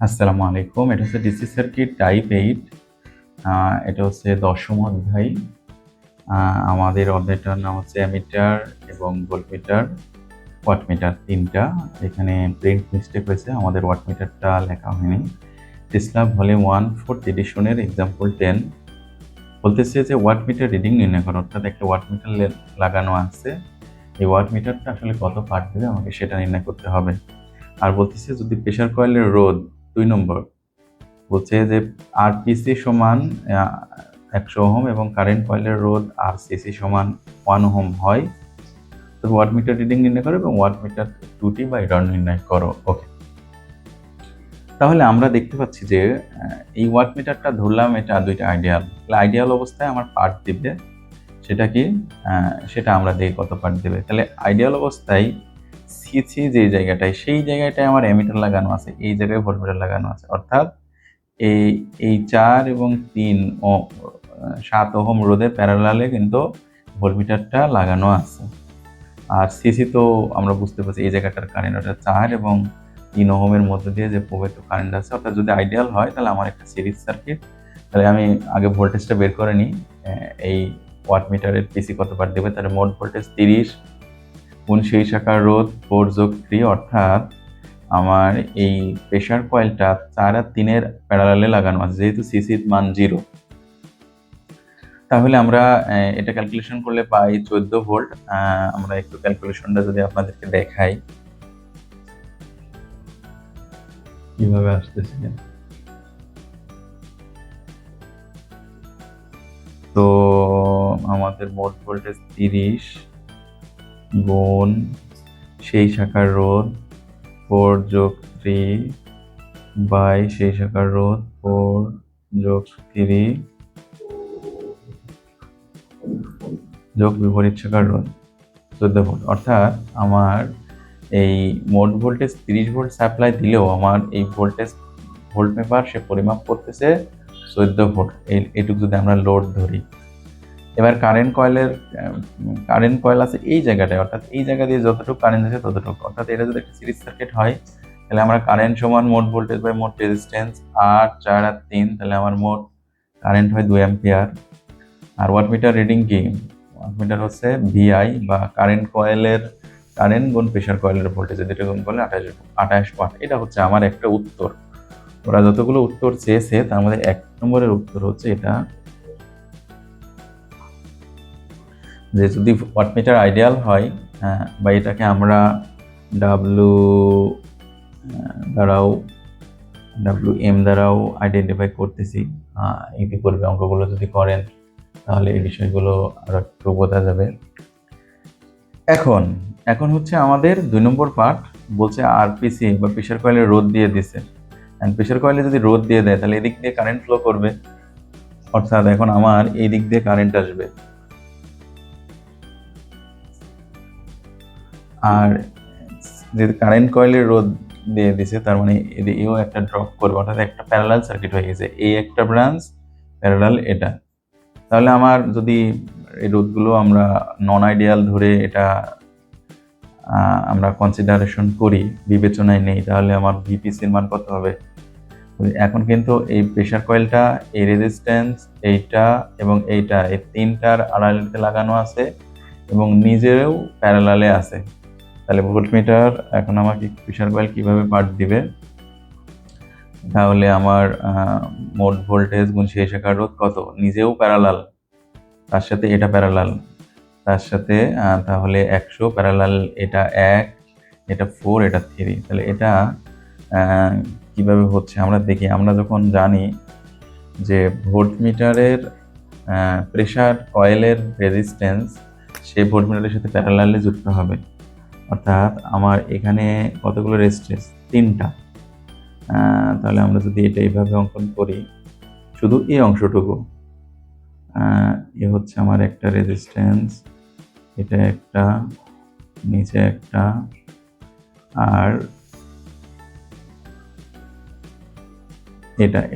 আসসালামু আলাইকুম। এটা হচ্ছে ডিসি সার্কিট টাইপ 8। এটা হচ্ছে ১০ম অধ্যায়। আমাদের অধ্যায়টার নাম হচ্ছে অ্যামিটার এবং ভোল্টমিটার, ওয়াটমিটার ৩ টা। এখানে প্রিন্ট মিস্টেক হয়েছে, আমাদের ওয়াটমিটারটা লেখা হয়নি। টেসলা ভলিউম 1 4th এডিশনের এক্সাম্পল 10 বলতেছে যে ওয়াটমিটার রিডিং নির্ণয় করো, অর্থাৎ একটা ওয়াটমিটার লাগানো আছে। এই ওয়াটমিটারটা আসলে কত পার্ট দেবে আমাকে সেটা নির্ণয় করতে হবে। আর বলতেছে যদি প্রেসার কয়েলের রোধ ২ নম্বর বলছে যে আরপিসি সমান ১০০ ওহম এবং কারেন্ট কয়েলের রোধ আরসিসি সমান 1 ওহম হয়, তবে ওয়াটমিটার রিডিং নির্ণয় করো এবং ওয়াটমিটার ত্রুটি বা এরর নির্ণয় করো। ওকে, তাহলে আমরা দেখতে পাচ্ছি যে এই ওয়াটমিটারটা ধরলাম এটা দুইটা আইডিয়াল। তাহলে আইডিয়াল অবস্থায় আমার পার্ট দিবে, সেটা কি সেটা আমরা দেখি কত পার্ট দেবে। তাহলে আইডিয়াল অবস্থায় সিসি যে জায়গাটায়, সেই জায়গাটায় আমার অ্যামিটার লাগানো আছে, এই জায়গায় ভোল্টমিটার লাগানো আছে, অর্থাৎ এই ৪ এবং ৩ ও ৭ ওহম রোধের প্যারালালে কিন্তু ভোল্টমিটারটা লাগানো আছে। আর সিসি তো আমরা বুঝতে পারছি এই জায়গাটার কারেন্ট, ওটা ৪ এবং ৩ ওহমের মধ্যে দিয়ে যে প্রবাহিত কারেন্ট আছে। অর্থাৎ যদি আইডিয়াল হয় তাহলে আমার একটা সিরিজ সার্কিট। তাহলে আমি আগে ভোল্টেজটা বের করে নিই। এই ওয়াটমিটারের পিসি কত পার্ট দেবে, তাহলে মোট ভোল্টেজ ৩০ গুণ সেই শাখার রোধ 4 যোগ 3, অর্থাৎ আমার এই প্রেসার কয়েলটা ৪ আর ৩ এর প্যারালালে লাগানো আছে, যেহেতু সিসির মান 0। তাহলে আমরা এটা ক্যালকুলেশন করলে পাই 14 ভোল্ট। আমরা একটু ক্যালকুলেশনটা যদি আপনাদেরকে দেখাই কিভাবে আসতেছে। তো আমাদের মোট ভোল্টেজ 30 গুণ সেই শাখার রোধ 4 যোগ 3 বাই সেই শাখার রোধ 4 যোগ 3 যোগ বিপরীত শাখার রোধ 14 ভোল্ট। অর্থাৎ আমার এই মোট ভোল্টেজ 30 ভোল্ট সাপ্লাই দিলেও আমার এই ভোল্টমিটার সে পরিমাপ করতেছে 14 ভোল্ট। এইটুকু যদি আমরা লোড ধরি, এবার কারেন্ট কয়েল আছে এই জায়গাটায়, অর্থাৎ এই জায়গা দিয়ে যতটুকু কারেন্ট আছে ততটুকু। অর্থাৎ এটা যদি একটা সিরিজ সার্কিট হয় তাহলে আমরা কারেন্ট সমান মোট ভোল্টেজ বাই মোট রেজিস্ট্যান্স ৮ ৪ আর ৩, তাহলে আমার মোট কারেন্ট হয় ২ অ্যাম্পিয়ার। আর ওয়াটমিটার রিডিং কি? ওয়াটমিটার হচ্ছে ভিআই বা কারেন্ট কয়েলের কারেন্ট গুণ প্রেসার কয়েলের ভোল্টেজ, যেটা গুণ করলে ২৮ ওয়াট। এটা হচ্ছে আমার একটা উত্তর। ওরা যতগুলো উত্তর চেয়েছে তার মধ্যে ১ নম্বরের উত্তর হচ্ছে এটা, যে যদি ওয়াটমিটার আইডিয়াল হয় বা এটাকে আমরা ডাব্লু এম দ্বারাও আইডেন্টিফাই করতেছি। ইতিপূর্বে অঙ্কগুলো যদি করেন তাহলে এই বিষয়গুলো আরো একটু বোঝা যাবে। এখন হচ্ছে আমাদের ২ নম্বর পার্ট, বলছে আরপিসি বা প্রেসার কয়েলের রোধ দিয়ে দিছে। প্রেসার কয়েলে যদি রোধ দিয়ে দেয় তাহলে এদিক দিয়ে কারেন্ট ফ্লো করবে, অর্থাৎ এখন আমার এই দিক দিয়ে কারেন্ট আসবে। আর যদি কারেন্ট কয়েলের রোধ দিয়ে দিছে তার মানে এও একটা ড্রপ করবে, অর্থাৎ একটা প্যারালাল সার্কিট হয়ে গেছে, এই একটা ব্রাঞ্চ প্যারালাল এটা। তাহলে আমার যদি এই রোধগুলো আমরা নন আইডিয়াল ধরে এটা আমরা কনসিডারেশন করি, বিবেচনায় নেই, তাহলে আমার ভিপিসির মান কত হবে? এখন কিন্তু এই প্রেসার কয়েলটা, এই রেজিস্ট্যান্স, এইটা এবং এইটা, এই ৩টার আড়ালেতে লাগানো আছে এবং নিজেও প্যারালালে আছে। তাহলে ভোল্টমিটার এখন আমাকে প্রেসার কয়েল কিভাবে পার্ট দিবে? তাহলে আমার মোট ভোল্টেজ গুণ সেই শাখার রোধ কত, নিজেও প্যারালাল, তার সাথে এটা প্যারালাল, তার সাথে তাহলে ১০০ প্যারালাল, এটা ১, এটা 4, এটা 3। তাহলে এটা কিভাবে হচ্ছে আমরা দেখি। আমরা যখন জানি যে ভোল্টমিটারের প্রেসার কয়েলের রেজিস্ট্যান্স সে ভোল্টমিটারের সাথে প্যারালালে যুক্ত হবে, অর্থাৎ আমার এখানে কতগুলো রেজিস্ট্যান্স? ৩টা। তাহলে আমরা যদি এটা এইভাবে অঙ্কন করি, শুধু এই অংশটুকু, এ হচ্ছে আমার একটা রেজিস্ট্যান্স, এটা একটা, নিচে একটা, আর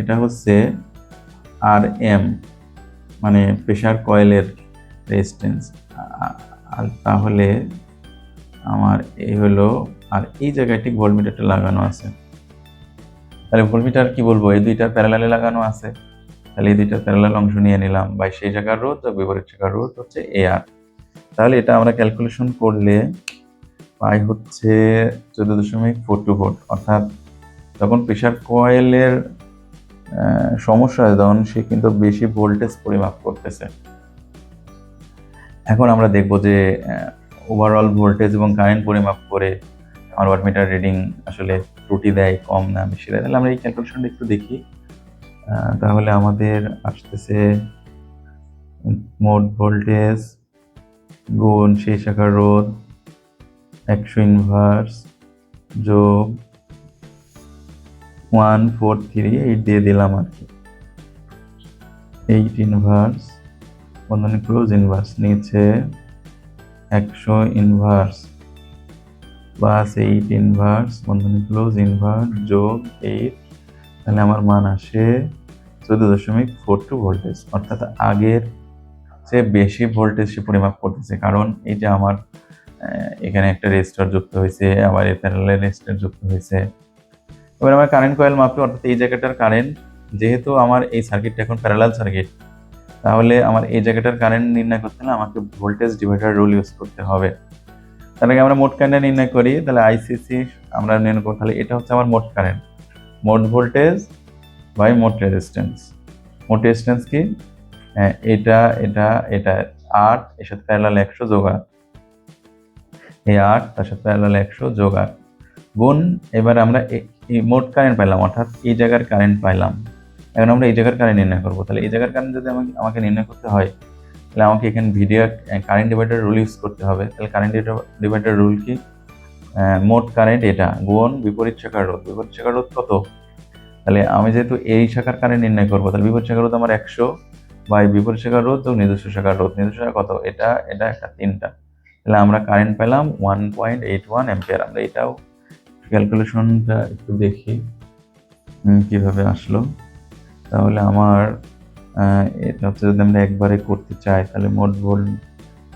এটা হচ্ছে আর এম, মানে প্রেসার কয়েলের রেজিস্ট্যান্স। আর তাহলে আমার এই হলো, আর এই জায়গায় ঠিক ভোল্টমিটারটা লাগানো আছে। তাহলে ভোল্টমিটার কি বলবো, এই দুইটার প্যারালালে লাগানো আছে, তাহলে এই দুইটার প্যারালাল অংশ নিয়ে নিলাম বাই সেই জায়গার রোধ আর বিপরীত জায়গার রোধ হচ্ছে AR। তাহলে এটা আমরা ক্যালকুলেশন করলে পাই হচ্ছে 14.42 ভোল্ট। অর্থাৎ যখন প্রেসার কয়েলের সমস্যা হয় তখন সে কিন্তু বেশি ভোল্টেজ পরিমাপ করতেছে। এখন আমরা দেখব যে ওভারঅল ভোল্টেজ এবং কারেন্ট পরিমাপ করে আমার ওয়াটমিটার রিডিং আসলে ত্রুটি দেয়, কম না বেশি দেয়। তাহলে আমরা এই ক্যালকুলেশনটা একটু দেখি। তাহলে আমাদের আসতেছে মোট ভোল্টেজ গুণ সেই শাখার রোধ 100 ইনভার্স যোগ 1438 দিয়ে দিলাম আর কি, 8 ইনভার্স বন্ধনী ক্লোজ ইনভার্স, নিচে 100 ইনভার্স প্লাস 8 ইনভার্স বন্ধনী ক্লোজ ইনভার্স যোগ 8, তাহলে আমার মান আসে 14.42 ভোল্টেজ। অর্থাৎ আগের চেয়ে বেশি ভোল্টেজ সে পরিমাপ করতেছে, কারণ এই যে আমার এখানে একটা রেজিস্টার যুক্ত হয়েছে, আবার এর প্যারালালে রেজিস্টার যুক্ত হয়েছে। এবার আমার কারেন্ট কয়েল মাপি, অর্থাৎ এই জায়গাটার কারেন্ট, যেহেতু আমার এই সার্কিটটা এখন প্যারালাল সার্কিট, তাহলে আমার এই জায়গাটার কারেন্ট নির্ণয় করতে হলে আমাকে ভোল্টেজ ডিভাইডার রুল ইউজ করতে হবে। তার আগে আমরা মোট কারেন্ট নির্ণয় করি, তাহলে আইসিসি আমরা নির্ণয় করি, তাহলে এটা হচ্ছে আমার মোট কারেন্ট, মোট ভোল্টেজ বাই মোট রেজিস্ট্যান্স। মোট রেজিস্ট্যান্স কি, এটা এটা এটা 8, এর সাথে প্যারালাল 100 যোগ 8, এই 8 তার সাথে প্যারালাল 100 যোগ 8 গুণ, এবার আমরা এই মোট কারেন্ট পাইলাম, অর্থাৎ এই জায়গার কারেন্ট পাইলাম। এখন আমরা এই জায়গার কারেন্ট নির্ণয় করবো। তাহলে এই জায়গার কারেন্ট যদি আমাকে নির্ণয় করতে হয়, তাহলে আমাকে এখানে video current divider rule use করতে হবে। তাহলে কারেন্ট ডিভাইডার রুল কি, মোট কারেন্ট এটা গুণ বিপরীত শাখার রোধ। বিপরীত শাখার রোধ কত, তাহলে আমি যেহেতু এই শাখার কারেন্ট নির্ণয় করবো, তাহলে বিপরীত শাখার রোধ আমার 100 বাই বিপরীত শাখার রোধ যোগ নিজস্ব শাখার রোধ। নিজস্ব শাখা কত, এটা এটা একটা 3টা, তাহলে আমরা কারেন্ট পেলাম 1.81 অ্যাম্পিয়ার। আমরা এটাও ক্যালকুলেশনটা একটু দেখি কিভাবে আসলো। তাহলে আমার এটা হচ্ছে, যদি আমরা একবারে করতে চাই, তাহলে মোট ভোল্ট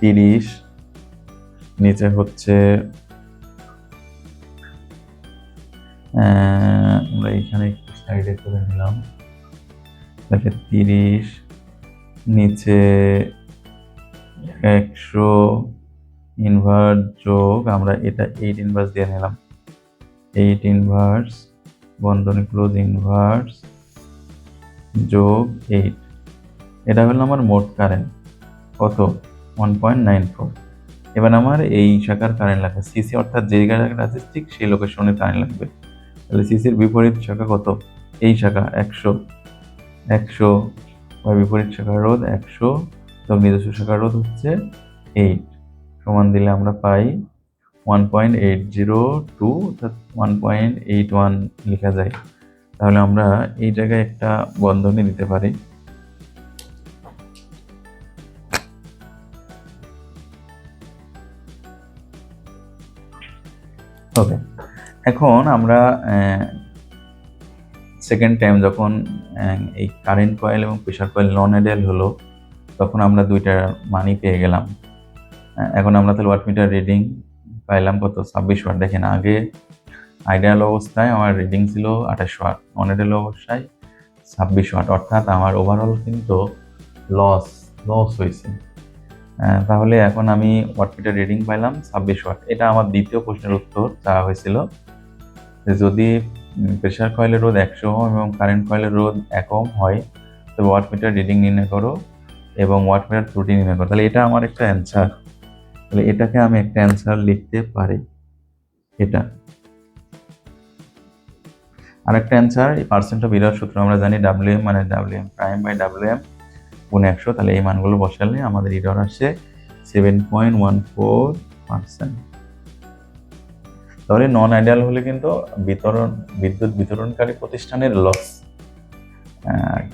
30, নিচে হচ্ছে আমরা এখানে একটু সাইডে করে নিলাম, তাহলে 30, নিচে 100 ইনভার্স যোগ, আমরা এটা 8 ইনভার্স দিয়ে নিলাম, 8 ইনভার্স বন্ধনী ক্লোজ ইনভার্স যোগ 8, এটা হলো আমার মোট কারেন্ট কত, 1.94। এবার আমার এই শাখার কারেন্ট লাগবে সিসি, অর্থাৎ যে জায়গাটা আছে ঠিক সেই লোকেশনে কারেন্ট লাগবে। তাহলে সিসির বিপরীত শাখা কত, এই শাখা 100 বা বিপরীত শাখার রোধ 100, তো নিজস্ব শাখার রোধ হচ্ছে 8, সমান দিলে আমরা পাই 1.802, অর্থাৎ 1.81 লেখা যায়। তাহলে আমরা এই জায়গায় একটা বন্ধনী দিতে পারি। ওকে, এখন আমরা সেকেন্ড টাইম যখন এই কারেন্ট কয়েল এবং প্রেসার কয়েল নন আইডিয়াল হলো, তখন আমরা দুইটার মানই পেয়ে গেলাম। এখন আমরা তাহলে ওয়াটমিটার রিডিং পাইলাম কত, 26 ওয়াট। দেখেন আগে আইডিয়াল অবস্থায় আমার রিডিং ছিল 28 ওয়াট, নন আইডিয়াল অবস্থায় 26 ওয়াট, অর্থাৎ আমার ওভারঅল কিন্তু লস হয়েছে। তাহলে এখন আমি ওয়াটমিটার রিডিং পাইলাম 26 ওয়াট। এটা আমার দ্বিতীয় প্রশ্নের উত্তর চাওয়া হয়েছিল, যদি প্রেসার কয়েলের রোধ 100 ওহম এবং কারেন্ট কয়েলের রোধ 1 ওহম হয়, তবে ওয়াটমিটার রিডিং নির্ণয় করো এবং ওয়াটমিটার ত্রুটি নির্ণয় করো। তাহলে এটা আমার একটা অ্যান্সার, তাহলে এটাকে আমি একটা অ্যান্সার লিখতে পারি। এটা আর একটা অ্যান্সার, এই পার্সেন্ট অফ এরর সূত্র আমরা জানি, WM মানে WM প্রাইম বাই WM গুণ 100, তাহলে এই মানগুলো বসালে আমাদের এরর আসে 7.14%। তাহলে নন আইডিয়াল হলে কিন্তু বিদ্যুৎ বিতরণকারী প্রতিষ্ঠানের লস,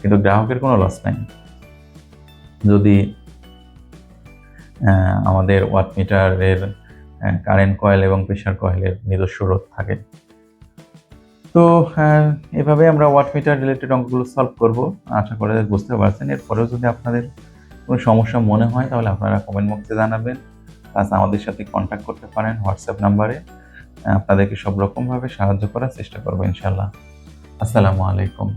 কিন্তু গ্রাহকের কোনো লস নাই যদি আমাদের ওয়াটমিটারের কারেন্ট কয়েল এবং প্রেসার কয়েলের নিজস্ব রোধ থাকে। তো এভাবে আমরা ওয়াটমিটার রিলেটেড অঙ্কগুলো সলভ করব, আশা করে বুঝতে পারছেন। এরপরেও যদি আপনাদের কোনো সমস্যা মনে হয়, তাহলে আপনারা কমেন্ট বক্সে জানাবেন, প্লাস আমাদের সাথে কন্ট্যাক্ট করতে পারেন হোয়াটসঅ্যাপ নাম্বারে। আপনাদেরকে সব রকমভাবে সাহায্য করার চেষ্টা করবো ইনশাল্লাহ। আসসালামু আলাইকুম।